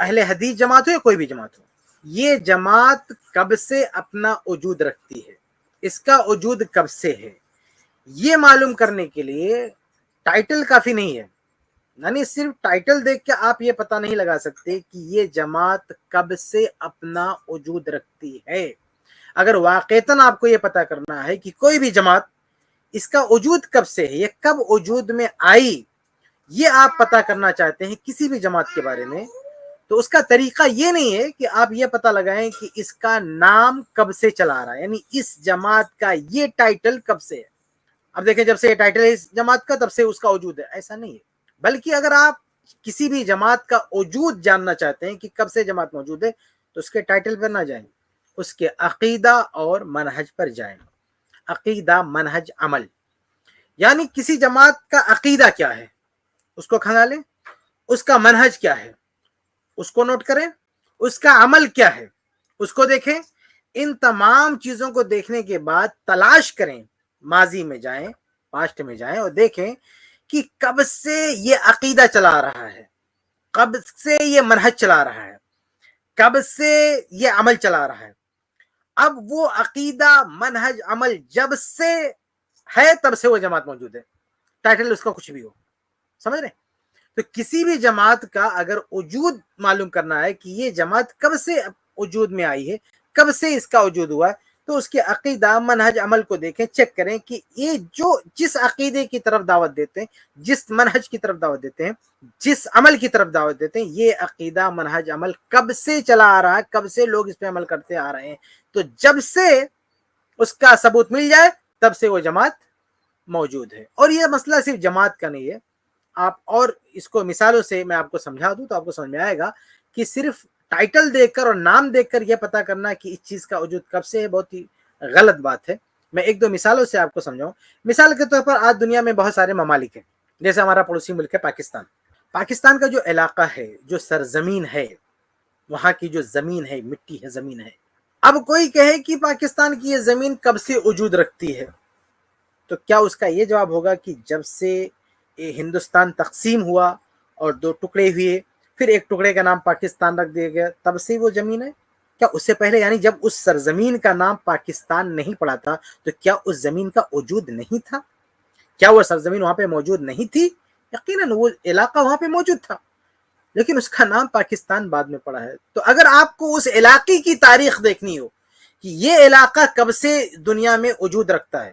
اہل حدیث جماعت ہو یا کوئی بھی جماعت ہو، یہ جماعت کب سے اپنا وجود رکھتی ہے، اس کا وجود کب سے ہے، یہ معلوم کرنے کے لیے ٹائٹل کافی نہیں ہے. یعنی صرف ٹائٹل دیکھ کے آپ یہ پتہ نہیں لگا سکتے کہ یہ جماعت کب سے اپنا وجود رکھتی ہے. اگر واقعتاً آپ کو یہ پتہ کرنا ہے کہ کوئی بھی جماعت اس کا وجود کب سے ہے، یہ کب وجود میں آئی، یہ آپ پتہ کرنا چاہتے ہیں کسی بھی جماعت کے بارے میں، تو اس کا طریقہ یہ نہیں ہے کہ آپ یہ پتہ لگائیں کہ اس کا نام کب سے چلا آ رہا ہے، یعنی اس جماعت کا یہ ٹائٹل کب سے ہے. اب دیکھیں جب سے یہ ٹائٹل ہے اس جماعت کا تب سے اس کا وجود ہے، ایسا نہیں ہے. بلکہ اگر آپ کسی بھی جماعت کا وجود جاننا چاہتے ہیں کہ کب سے جماعت موجود ہے، تو اس کے ٹائٹل پر نہ جائیں، اس کے عقیدہ اور منہج پر جائیں. عقیدہ، منہج، عمل. یعنی کسی جماعت کا عقیدہ کیا ہے اس کو کھنگالیں، اس کا منہج کیا ہے اس کو نوٹ کریں، اس کا عمل کیا ہے اس کو دیکھیں. ان تمام چیزوں کو دیکھنے کے بعد تلاش کریں، ماضی میں جائیں، پاسٹ میں جائیں اور دیکھیں کہ کب سے یہ عقیدہ چلا رہا ہے، کب سے یہ منہج چلا رہا ہے، کب سے یہ عمل چلا رہا ہے. اب وہ عقیدہ، منہج، عمل جب سے ہے تب سے وہ جماعت موجود ہے، ٹائٹل اس کا کچھ بھی ہو. سمجھ رہے؟ تو کسی بھی جماعت کا اگر وجود معلوم کرنا ہے کہ یہ جماعت کب سے وجود میں آئی ہے، کب سے اس کا وجود ہوا ہے، تو اس کے عقیدہ، منہج، عمل کو دیکھیں، چیک کریں کہ یہ جس عقیدے کی طرف دعوت دیتے ہیں، جس منہج کی طرف دعوت دیتے ہیں، جس عمل کی طرف دعوت دیتے ہیں، یہ عقیدہ، منہج، عمل کب سے چلا آ رہا ہے، کب سے لوگ اس پہ عمل کرتے آ رہے ہیں. تو جب سے اس کا ثبوت مل جائے تب سے وہ جماعت موجود ہے. اور یہ مسئلہ صرف جماعت کا نہیں ہے، آپ اور اس کو مثالوں سے میں آپ کو سمجھا دوں تو آپ کو سمجھ میں آئے گا کہ صرف ٹائٹل دیکھ کر اور نام دیکھ کر یہ پتا کرنا کہ اس چیز کا وجود کب سے ہے بہت ہی غلط بات ہے. میں ایک دو مثالوں سے آپ کو سمجھاؤں. مثال کے طور پر آج دنیا میں بہت سارے ممالک ہیں، جیسے ہمارا پڑوسی ملک ہے پاکستان. پاکستان کا جو علاقہ ہے، جو سرزمین ہے، وہاں کی جو زمین ہے، مٹی ہے، زمین ہے. اب کوئی کہے کہ پاکستان کی یہ زمین کب سے وجود رکھتی ہے، تو کیا اس کا یہ جواب ہوگا کہ جب سے ہندوستان تقسیم ہوا اور دو ٹکڑے ہوئے، پھر ایک ٹکڑے کا نام پاکستان رکھ دیا گیا، تب سے وہ زمین ہے؟ کیا اس سے پہلے، یعنی جب اس سرزمین کا نام پاکستان نہیں پڑا تھا، تو کیا اس زمین کا وجود نہیں تھا؟ کیا وہ سرزمین وہاں پہ موجود نہیں تھی؟ یقیناً وہ علاقہ وہاں پہ موجود تھا، لیکن اس کا نام پاکستان بعد میں پڑا ہے. تو اگر آپ کو اس علاقے کی تاریخ دیکھنی ہو کہ یہ علاقہ کب سے دنیا میں وجود رکھتا ہے،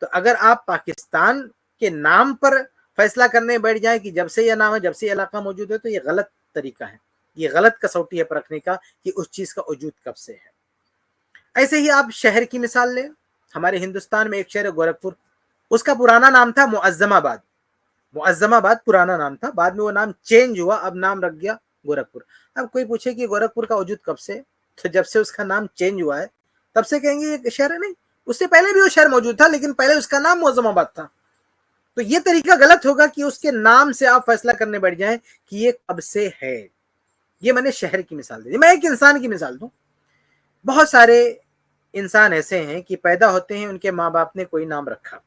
تو اگر آپ پاکستان کے نام پر فیصلہ کرنے بیٹھ جائیں کہ جب سے یہ نام ہے، جب سے یہ علاقہ موجود ہے، تو یہ غلط طریقہ ہے، یہ غلط کسوٹی ہے پرکھنے کا کہ اس چیز کا وجود کب سے ہے. ایسے ہی آپ شہر کی مثال لیں. ہمارے ہندوستان میں ایک شہر ہے گورکھپور، اس کا پرانا نام تھا معظم آباد. معظم آباد پرانا نام تھا، بعد میں وہ نام چینج ہوا، اب نام رکھ گیا گورکھپور. اب کوئی پوچھے کہ گورکھپور کا وجود کب سے، تو جب سے اس کا نام چینج ہوا ہے تب سے کہیں گے یہ شہر ہے. نہیں، اس سے پہلے بھی وہ شہر موجود تھا، لیکن پہلے اس کا نام معظم آباد تھا. تو یہ طریقہ غلط ہوگا کہ اس کے نام سے آپ فیصلہ کرنے بیٹھ جائیں کہ یہ کب سے ہے. یہ میں نے شہر کی مثال دی. میں ایک انسان کی مثال دوں. بہت سارے انسان ایسے ہیں کہ پیدا ہوتے ہیں، ان کے ماں باپ نے کوئی نام رکھا،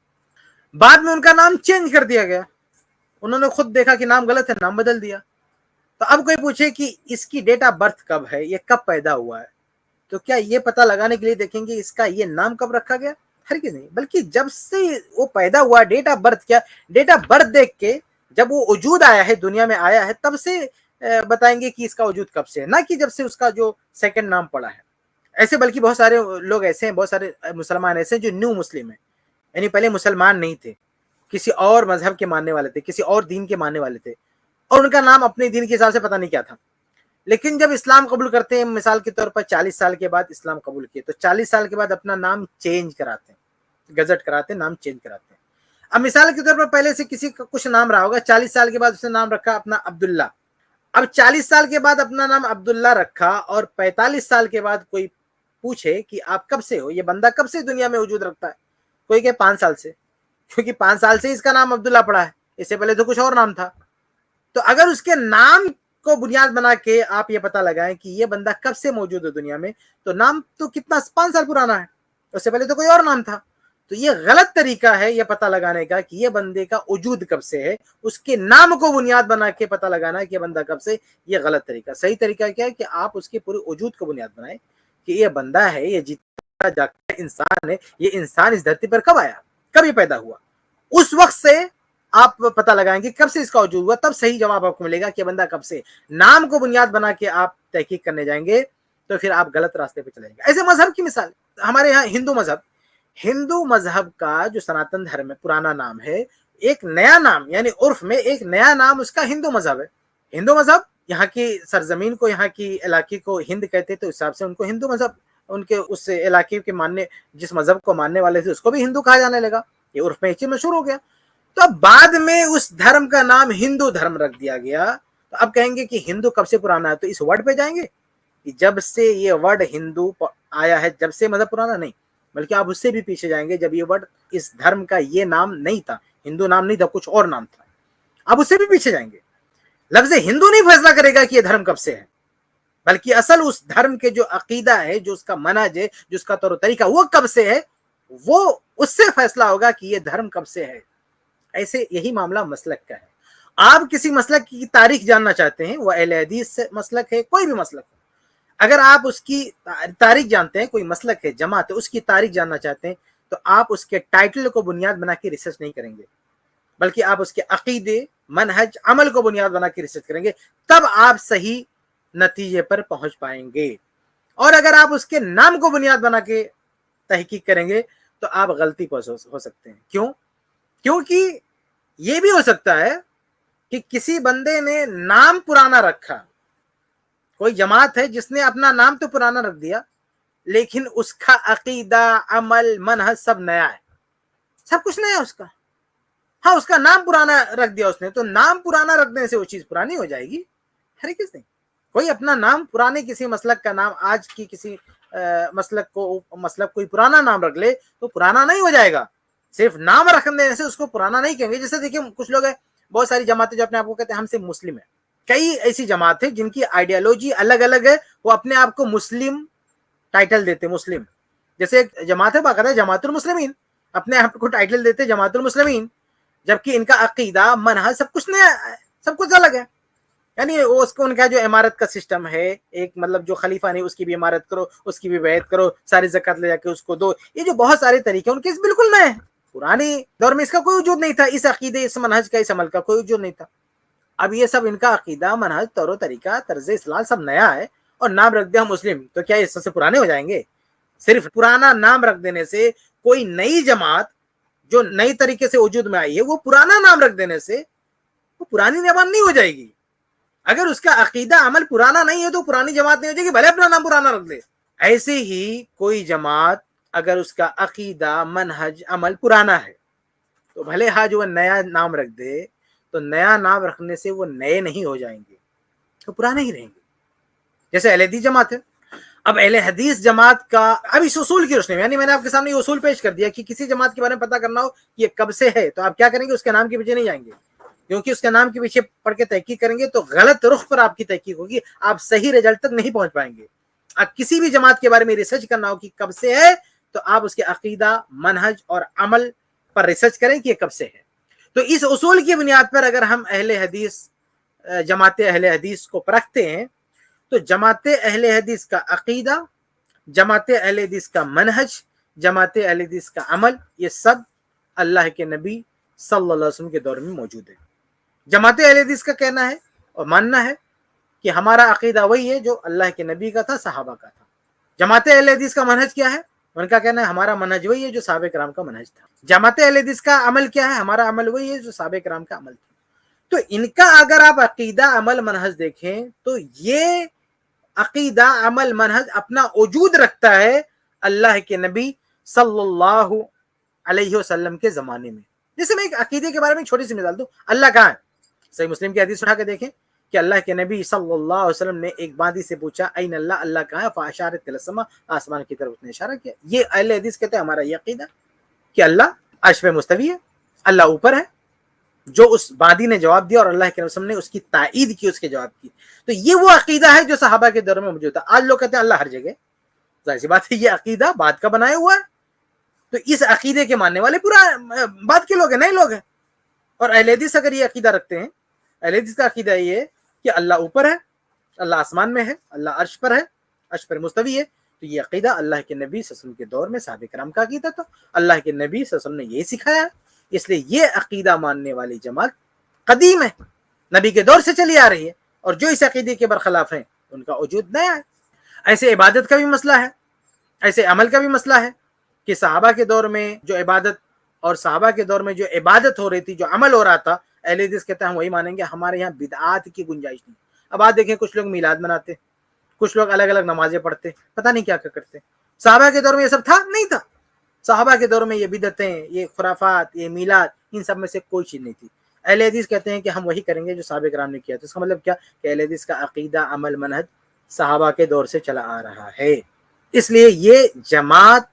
بعد میں ان کا نام چینج کر دیا گیا، انہوں نے خود دیکھا کہ نام غلط ہے، نام بدل دیا. تو اب کوئی پوچھے کہ اس کی ڈیٹ آف برتھ کب ہے، یہ کب پیدا ہوا ہے، تو کیا یہ پتہ لگانے کے لیے دیکھیں گے اس کا یہ نام کب رکھا گیا؟ ہرگز نہیں. بلکہ جب سے وہ پیدا ہوا، ڈیٹ آف برتھ کیا، ڈیٹ آف برتھ دیکھ کے جب وہ وجود آیا ہے، دنیا میں آیا ہے، تب سے بتائیں گے کہ اس کا وجود کب سے ہے، نہ کہ جب سے اس کا جو سیکنڈ نام پڑا ہے. ایسے بلکہ بہت سارے لوگ ایسے ہیں، بہت سارے مسلمان ایسے ہیں جو نیو مسلم ہیں، یعنی پہلے مسلمان نہیں تھے، کسی اور مذہب کے ماننے والے تھے، کسی اور دین کے ماننے والے تھے، اور ان کا نام اپنے دین کے حساب سے پتہ نہیں کیا تھا. لیکن جب اسلام قبول کرتے ہیں، مثال کے طور پر 40 سال کے بعد اسلام قبول کیے، تو 40 سال کے بعد اپنا نام چینج کراتے ہیں، گزٹ کراتے ہیں، نام چینج کراتے ہیں. اب مثال کے طور پر پہلے سے کسی کا کچھ نام رہا ہوگا، 40 سال کے بعد اس نے نام رکھا اپنا عبداللہ. اب 40 سال کے بعد اپنا نام عبداللہ رکھا، اور 45 سال کے بعد کوئی پوچھے کہ آپ کب سے ہو، یہ بندہ کب سے دنیا میں وجود رکھتا ہے، کوئی کہ 5 سال سے، کیونکہ 5 سال سے اس کا نام عبداللہ پڑا ہے، اس سے پہلے تو کچھ اور نام تھا. تو اگر اس کے نام کو بنیاد بنا کے آپ یہ پتہ لگائیں کہ یہ بندہ کب سے موجود ہے دنیا میں، تو نام تو کتنا 5 سال پرانا ہے، اس سے پہلے تو کوئی اور نام تھا. تو یہ غلط طریقہ ہے یہ پتہ لگانے کا کہ یہ بندے کا وجود کب سے ہے، اس کے نام کو بنیاد بنا کے پتہ لگانا کہ یہ بندہ کب سے، یہ غلط طریقہ۔ صحیح طریقہ کیا ہے کہ آپ اس کے پورے وجود کو بنیاد بنائیں کہ یہ بندہ ہے، یہ جیتا جاگتا انسان ہے، یہ انسان اس دھرتی پر کب آیا، کب یہ پیدا ہوا، اس وقت سے آپ پتہ لگائیں گے کب سے اس کا وجود ہوا، تب صحیح جواب آپ کو ملے گا کہ بندہ کب سے۔ نام کو بنیاد بنا کے آپ تحقیق کرنے جائیں گے تو پھر آپ غلط راستے پہ چلیں گے۔ ایسے مذہب کی مثال، ہمارے یہاں ہندو مذہب کا جو سناتن دھرم ہے، پرانا نام ہے، ایک نیا نام یعنی عرف میں ایک نیا نام اس کا ہندو مذہب ہے۔ ہندو مذہب یہاں کی سرزمین کو، یہاں کی علاقے کو ہند کہتے، تو اس حساب سے ان کو ہندو مذہب، ان کے اس علاقے کے ماننے، جس مذہب کو ماننے والے تھے اس کو بھی ہندو کہا جانے لگا، یہ عرف میں ایک چیز مشہور ہو گیا۔ تو اب بعد میں اس دھرم کا نام ہندو دھرم رکھ دیا گیا، تو اب کہیں گے کہ ہندو کب سے پرانا ہے، تو اس ورڈ پہ جائیں گے کہ جب سے یہ ورڈ ہندو آیا ہے، جب سے مذہب پرانا نہیں، بلکہ آپ اس سے بھی پیچھے جائیں گے جب یہ ورڈ، اس دھرم کا یہ نام نہیں تھا، ہندو نام نہیں تھا، کچھ اور نام تھا، آپ اس سے بھی پیچھے جائیں گے۔ لفظ ہندو نہیں فیصلہ کرے گا کہ یہ دھرم کب سے ہے، بلکہ اصل اس دھرم کے جو عقیدہ ہے، جو اس کا منہج ہے، جو اس کا طور و طریقہ وہ کب سے ہے، وہ اس سے فیصلہ ہوگا کہ یہ دھرم کب سے ہے۔ ایسے یہی معاملہ مسلک کا ہے۔ آپ کسی مسلک کی تاریخ جاننا چاہتے ہیں، وہ اہل حدیث سے مسلک ہے، کوئی بھی مسلک ہو، اگر آپ اس کی تاریخ جانتے ہیں، کوئی مسلک ہے، جماعت ہے، اس کی تاریخ جاننا چاہتے ہیں، تو آپ اس کے ٹائٹل کو بنیاد بنا کے ریسرچ نہیں کریں گے، بلکہ آپ اس کے عقیدے، منہج، عمل کو بنیاد بنا کے ریسرچ کریں گے، تب آپ صحیح نتیجے پر پہنچ پائیں گے۔ اور اگر آپ اس کے نام کو بنیاد بنا کے تحقیق کریں گے تو آپ غلطی پر ہو سکتے ہیں۔ کیوں؟ کیونکہ یہ بھی ہو سکتا ہے کہ کسی بندے نے نام پرانا رکھا، کوئی جماعت ہے جس نے اپنا نام تو پرانا رکھ دیا، لیکن اس کا عقیدہ، عمل، منہج سب نیا ہے، سب کچھ نیا ہے اس کا۔ ہاں، اس کا نام پرانا رکھ دیا اس نے، تو نام پرانا رکھنے سے وہ چیز پرانی ہو جائے گی؟ ہرگز نہیں۔ کوئی اپنا نام، پرانے کسی مسلک کا نام، آج کی کسی مسلک کوئی پرانا نام رکھ لے تو پرانا نہیں ہو جائے گا۔ صرف نام رکھنے سے اس کو پرانا نہیں کہیں گے۔ جیسے دیکھیں کچھ لوگ ہیں، بہت ساری جماعتیں جو اپنے آپ کو کہتے ہیں ہم سے مسلم ہیں، کئی ایسی جماعت ہے جن کی آئیڈیالوجی الگ الگ ہے، وہ اپنے آپ کو مسلم ٹائٹل دیتے، مسلم۔ جیسے ایک جماعت ہے باقاعدہ جماعت المسلمین، اپنے آپ کو ٹائٹل دیتے جماعت المسلمین، جبکہ ان کا عقیدہ، منہج سب کچھ نیا ہے، سب کچھ الگ ہے۔ یعنی اس کو ان کا جو عمارت کا سسٹم ہے، ایک مطلب جو خلیفہ نہیں اس کی بھی عمارت کرو، اس کی بھی بیعت کرو، ساری زکات لے جا کے اس کو دو، یہ جو بہت سارے طریقے ان کے بالکل نئے ہیں۔ پرانی دور میں اس کا کوئی وجود نہیں تھا، اس عقیدے، اس منہج کا، اس عمل کا کوئی وجود نہیں تھا۔ اب یہ سب ان کا عقیدہ، منہج، طور و طریقہ، طرز اسلام سب نیا ہے، اور نام رکھ دیا مسلم، تو کیا یہ سب سے پرانے ہو جائیں گے؟ صرف پرانا نام رکھ دینے سے کوئی نئی جماعت جو نئی طریقے سے وجود میں آئی ہے، وہ پرانا نام رکھ دینے سے وہ پرانی جماعت نہیں ہو جائے گی۔ اگر اس کا عقیدہ، عمل پرانا نہیں ہے تو پرانی جماعت نہیں ہو جائے گی، بھلے اپنا نام پرانا رکھ دے۔ ایسے ہی کوئی جماعت اگر اس کا عقیدہ، منہج، عمل پرانا ہے تو بھلے جو وہ نیا نام رکھ دے، تو نیا نام رکھنے سے وہ نئے نہیں ہو جائیں گے، تو پرانے ہی رہیں گے۔ جیسے اہل حدیث جماعت ہے، اب اہل حدیث جماعت کا اب اس اصول کی روشنی میں، یعنی میں نے آپ کے سامنے یہ اصول پیش کر دیا کہ کسی جماعت کے بارے میں پتہ کرنا ہو کہ یہ کب سے ہے، تو آپ کیا کریں گے؟ اس کے نام کے پیچھے نہیں جائیں گے، کیونکہ اس کے نام کے پیچھے پڑھ کے تحقیق کریں گے تو غلط رخ پر آپ کی تحقیق ہوگی، آپ صحیح رزلٹ تک نہیں پہنچ پائیں گے۔ آپ کسی بھی جماعت کے بارے میں ریسرچ کرنا ہو کہ کب سے ہے، تو آپ اس کے عقیدہ، منہج اور عمل پر ریسرچ کریں کہ یہ کب سے ہے۔ تو اس اصول کی بنیاد پر اگر ہم جماعت اہل حدیث کو پرکھتے ہیں، تو جماعت اہل حدیث کا عقیدہ، جماعت اہل حدیث کا منہج، جماعت اہل حدیث کا عمل، یہ سب اللہ کے نبی صلی اللہ علیہ وسلم کے دور میں موجود ہے۔ جماعت اہل حدیث کا کہنا ہے اور ماننا ہے کہ ہمارا عقیدہ وہی ہے جو اللہ کے نبی کا تھا، صحابہ کا تھا۔ جماعت اہل حدیث کا منہج کیا ہے؟ ان کا کہنا ہے ہمارا منہج وہی ہے جو صحابہ کرام کا منہج تھا۔ جماعت اہل حدیث کا عمل کیا ہے؟ ہمارا عمل وہی ہے جو صحابہ کرام کا عمل تھا۔ تو ان کا اگر آپ عقیدہ، عمل، منہج دیکھیں تو یہ عقیدہ، عمل، منہج اپنا وجود رکھتا ہے اللہ کے نبی صلی اللہ علیہ وسلم کے زمانے میں۔ جیسے میں ایک عقیدے کے بارے میں چھوٹی سی مثال دوں، اللہ کہاں ہے؟ صحیح مسلم کی حدیث اٹھا کے دیکھیں کہ اللہ کے نبی صلی اللہ علیہ وسلم نے ایک بادی سے پوچھا این اللہ، اللہ کہاں ہے؟ فاشارت الی السماء، آسمان کی طرف اس نے اشارہ کیا۔ یہ اہل حدیث کہتے ہیں ہمارا یہ عقیدہ کہ اللہ عرش پہ مستوی ہے، اللہ اوپر ہے۔ جو اس بادی نے جواب دیا اور اللہ کے رسول نے اس کی تائید کی، اس کے جواب کی، تو یہ وہ عقیدہ ہے جو صحابہ کے دور میں موجود تھا۔ آج لوگ کہتے ہیں اللہ ہر جگہ، ظاہر سی بات ہے یہ عقیدہ بعد کا بنایا ہوا ہے۔ تو اس عقیدے کے ماننے والے پورا بعد کے لوگ ہیں، نئے لوگ ہیں. اور اہل حدیث اگر یہ عقیدہ رکھتے ہیں، اہل حدیث کا عقیدہ یہ ہے کہ اللہ اوپر ہے، اللہ آسمان میں ہے، اللہ عرش پر ہے، عرش پر مستوی ہے، تو یہ عقیدہ اللہ کے نبی صلی اللہ علیہ وسلم کے دور میں صحابہ کرام کا عقیدہ تھا، اللہ کے نبی صلی اللہ علیہ وسلم نے یہی سکھایا ہے. اس لیے یہ عقیدہ ماننے والی جماعت قدیم ہے، نبی کے دور سے چلی آ رہی ہے، اور جو اس عقیدے کے برخلاف ہیں ان کا وجود نیا ہے. ایسے عبادت کا بھی مسئلہ ہے، ایسے عمل کا بھی مسئلہ ہے کہ صحابہ کے دور میں جو عبادت اور صحابہ کے دور میں جو عبادت ہو رہی تھی، جو عمل ہو رہا تھا، اہل حدیث کہتے ہیں ہم وہی مانیں گے، ہمارے یہاں بدعات کی گنجائش نہیں. اب آپ دیکھیں کچھ لوگ میلاد مناتے، کچھ لوگ الگ الگ نمازیں پڑھتے، پتہ نہیں کیا کرتے. صحابہ کے دور میں یہ سب تھا؟ نہیں تھا. صحابہ کے دور میں یہ بدعتیں، یہ خرافات، یہ میلاد، ان سب میں سے کوئی چیز نہیں تھی. اہل حدیث کہتے ہیں کہ ہم وہی کریں گے جو صحابہ کرام نے کیا. تو اس کا مطلب کیا کہ اہل حدیث کا عقیدہ، عمل، منہج صحابہ کے دور سے چلا آ رہا ہے. اس لیے یہ جماعت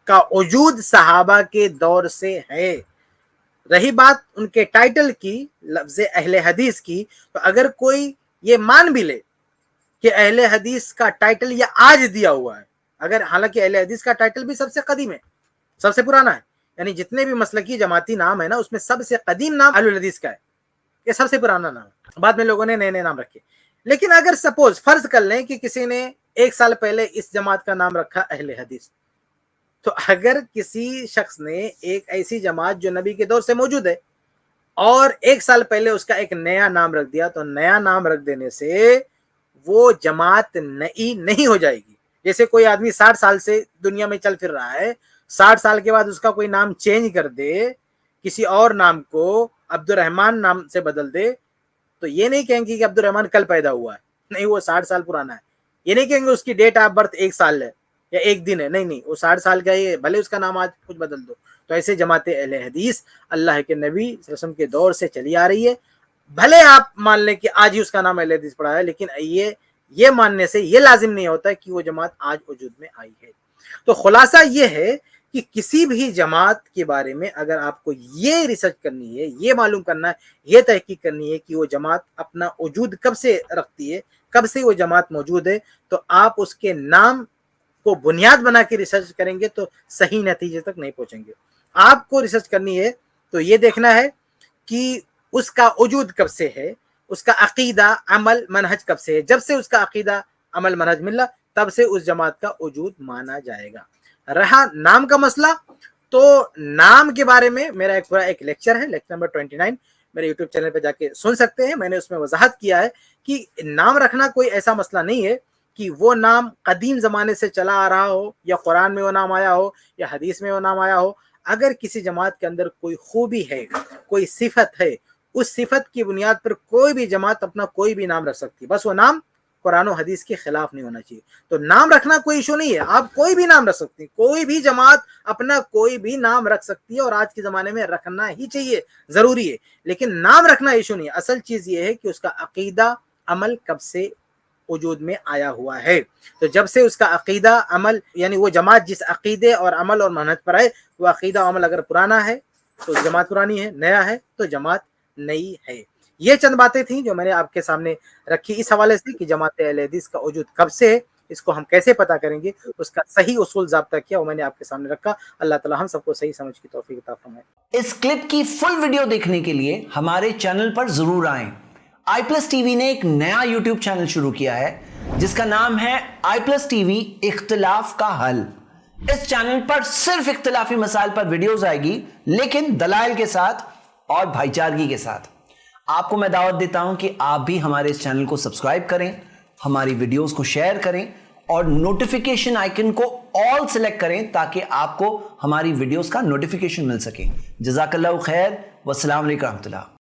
کا وجود صحابہ کے دور سے ہے. رہی بات ان کے ٹائٹل کی، لفظ اہل حدیث کی، تو اگر کوئی یہ مان بھی لے کہ اہل حدیث کا ٹائٹل یہ آج دیا ہوا ہے، اگر حالانکہ اہل حدیث کا ٹائٹل بھی سب سے قدیم ہے، سب سے پرانا ہے، یعنی جتنے بھی مسلکی جماعتی نام ہے نا، اس میں سب سے قدیم نام اہل الحدیث کا ہے، یہ سب سے پرانا نام ہے. بعد میں لوگوں نے نئے نئے نام رکھے. لیکن اگر سپوز فرض کر لیں کہ کسی نے 1 سال پہلے اس جماعت کا نام رکھا اہل حدیث، تو اگر کسی شخص نے ایک ایسی جماعت جو نبی کے دور سے موجود ہے اور 1 سال پہلے اس کا ایک نیا نام رکھ دیا، تو نیا نام رکھ دینے سے وہ جماعت نئی نہیں ہو جائے گی. جیسے کوئی آدمی 60 سال سے دنیا میں چل پھر رہا ہے، 60 سال کے بعد اس کا کوئی نام چینج کر دے، کسی اور نام کو عبد الرحمن نام سے بدل دے، تو یہ نہیں کہیں گے کہ عبد الرحمن کل پیدا ہوا ہے، نہیں، وہ 60 سال پرانا ہے. یہ نہیں کہیں گے اس کی ڈیٹ آف برتھ 1 سال ہے یا 1 دن ہے، نہیں، وہ 60 سال کا ہے، بھلے اس کا نام آج کچھ بدل دو. تو ایسے جماعت اہل حدیث اللہ کے نبی صلی اللہ علیہ وسلم کے دور سے چلی آ رہی ہے. بھلے آپ مان لیں کہ آج ہی اس کا نام اہل حدیث پڑا ہے، لیکن یہ ماننے سے یہ لازم نہیں ہوتا کہ وہ جماعت آج وجود میں آئی ہے. تو خلاصہ یہ ہے کہ کسی بھی جماعت کے بارے میں اگر آپ کو یہ ریسرچ کرنی ہے، یہ معلوم کرنا ہے، یہ تحقیق کرنی ہے کہ وہ جماعت اپنا وجود کب سے رکھتی ہے، کب سے وہ جماعت موجود ہے، تو آپ اس کے نام کو بنیاد بنا کے ریسرچ کریں گے تو صحیح نتیجے تک نہیں پہنچیں گے. آپ کو ریسرچ کرنی ہے تو یہ دیکھنا ہے کہ اس کا وجود کب سے ہے، اس کا عقیدہ، عمل، منہج کب سے ہے. جب سے اس کا عقیدہ، عمل، منہج ملا، تب سے اس جماعت کا وجود مانا جائے گا. رہا نام کا مسئلہ، تو نام کے بارے میں میرا ایک لیکچر ہے، لیکچر نمبر 29، میرے یوٹیوب چینل پہ جا کے سن سکتے ہیں. میں نے اس میں وضاحت کیا ہے کہ نام رکھنا کوئی ایسا مسئلہ نہیں ہے کہ وہ نام قدیم زمانے سے چلا آ رہا ہو، یا قرآن میں وہ نام آیا ہو، یا حدیث میں وہ نام آیا ہو. اگر کسی جماعت کے اندر کوئی خوبی ہے، کوئی صفت ہے، اس صفت کی بنیاد پر کوئی بھی جماعت اپنا کوئی بھی نام رکھ سکتی، بس وہ نام قرآن و حدیث کے خلاف نہیں ہونا چاہیے. تو نام رکھنا کوئی ایشو نہیں ہے، آپ کوئی بھی نام رکھ سکتے ہیں، کوئی بھی جماعت اپنا کوئی بھی نام رکھ سکتی ہے، اور آج کے زمانے میں رکھنا ہی چاہیے، ضروری ہے. لیکن نام رکھنا ایشو نہیں ہے، اصل چیز یہ ہے کہ اس کا عقیدہ، عمل کب سے وجود میں آیا ہوا ہے. تو جب سے اس کا عقیدہ، عمل، یعنی وہ جماعت جس عقیدے اور عمل اور منہج پر ہے، وہ عقیدہ عمل اگر پرانا ہے تو جماعت پرانی ہے، نیا ہے تو جماعت نئی ہے. یہ چند باتیں تھیں جو میں نے آپ کے سامنے رکھی اس حوالے سے کہ جماعت اہل حدیث کا وجود کب سے ہے، اس کو ہم کیسے پتہ کریں گے، اس کا صحیح اصول ضابطہ کیا وہ میں نے آپ کے سامنے رکھا. اللہ تعالی ہم سب کو صحیح سمجھ کی توفیق عطا فرمائے. اس کلپ کی فل ویڈیو دیکھنے کے لیے ہمارے چینل پر ضرور آئیں. آئی پلس ٹی وی نے ایک نیا یوٹیوب چینل شروع کیا ہے جس کا نام ہے آئی پلس ٹی وی اختلاف کا حل. اس چینل پر صرف اختلافی مسائل پر ویڈیوز آئے گی، لیکن دلائل کے ساتھ اور بھائی چارگی کے ساتھ. آپ کو میں دعوت دیتا ہوں کہ آپ بھی ہمارے اس چینل کو سبسکرائب کریں، ہماری ویڈیوز کو شیئر کریں اور نوٹیفیکیشن آئیکن کو آل سلیکٹ کریں تاکہ آپ کو ہماری ویڈیوز کا نوٹیفیکیشن مل سکے. جزاک اللہ خیر، والسلام علیکم ورحمۃ اللہ.